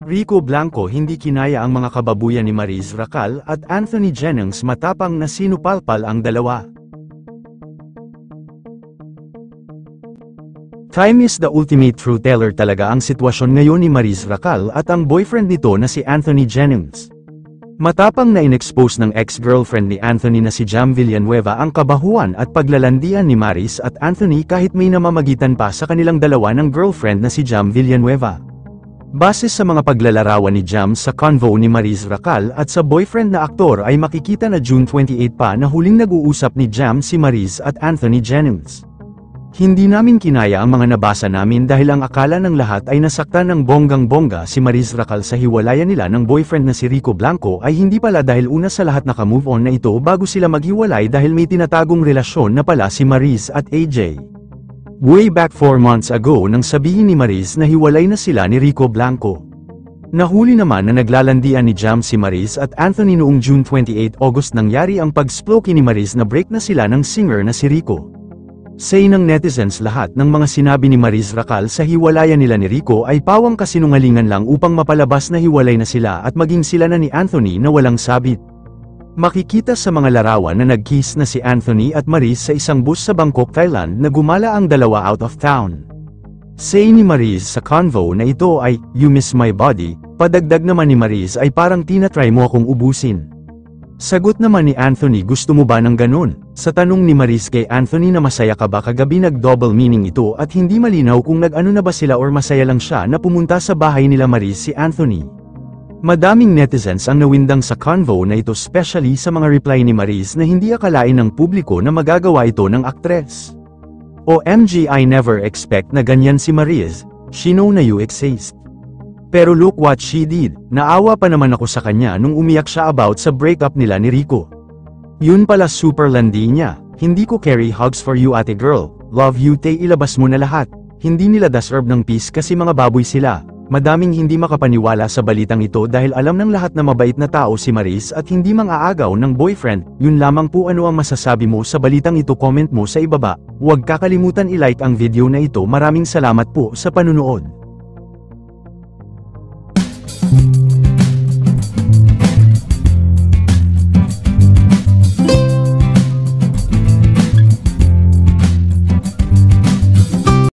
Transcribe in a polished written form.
Rico Blanco hindi kinaya ang mga kababuyan ni Maris Racal at Anthony Jennings matapang na sinupalpal ang dalawa. Time is the ultimate truth teller talaga ang sitwasyon ngayon ni Maris Racal at ang boyfriend nito na si Anthony Jennings. Matapang na in-expose ng ex-girlfriend ni Anthony na si Jam Villanueva ang kabahuan at paglalandian ni Maris at Anthony kahit may namamagitan pa sa kanilang dalawa ng girlfriend na si Jam Villanueva. Base sa mga paglalarawan ni Jam sa convo ni Maris Racal at sa boyfriend na aktor ay makikita na June 28 pa na huling nag-uusap ni Jam si Maris at Anthony Jennings. Hindi namin kinaya ang mga nabasa namin dahil ang akala ng lahat ay nasaktan ng bonggang-bongga si Maris Racal sa hiwalayan nila ng boyfriend na si Rico Blanco ay hindi pala dahil una sa lahat naka-move on na ito bago sila maghiwalay dahil may tinatagong relasyon na pala si Maris at AJ. Way back 4 months ago nang sabihin ni Maris na hiwalay na sila ni Rico Blanco. Nahuli naman na naglalandian ni Jam si Maris at Anthony noong June 28 August nangyari ang pag-sploky ni Maris na break na sila ng singer na si Rico. Say ng netizens lahat ng mga sinabi ni Maris Racal sa hiwalayan nila ni Rico ay pawang kasinungalingan lang upang mapalabas na hiwalay na sila at maging sila na ni Anthony na walang sabit. Makikita sa mga larawan na nag-kiss na si Anthony at Maris sa isang bus sa Bangkok, Thailand na gumala ang dalawa out of town. Say ni Maris sa convo na ito ay, "You miss my body," padagdag naman ni Maris ay parang tinatry mo akong ubusin. Sagot naman ni Anthony, "Gusto mo ba ng ganun?" Sa tanong ni Maris kay Anthony na masaya ka ba kagabi nag-double meaning ito at hindi malinaw kung nag-ano na ba sila or masaya lang siya na pumunta sa bahay nila Maris si Anthony. Madaming netizens ang nawindang sa convo na ito especially sa mga reply ni Maris na hindi akalain ng publiko na magagawa ito ng aktres. OMG, I never expect na ganyan si Maris, she know na you exist. Pero look what she did, naawa pa naman ako sa kanya nung umiyak siya about sa breakup nila ni Rico. Yun pala super landi niya, "Hindi ko carry hugs for you ate girl, love you te, ilabas mo na lahat." Hindi nila deserve ng peace kasi mga baboy sila. Madaming hindi makapaniwala sa balitang ito dahil alam ng lahat na mabait na tao si Maris at hindi mang-aagaw ng boyfriend. Yun lamang po, ano ang masasabi mo sa balitang ito, comment mo sa ibaba. Huwag kakalimutan i-like ang video na ito. Maraming salamat po sa panunood.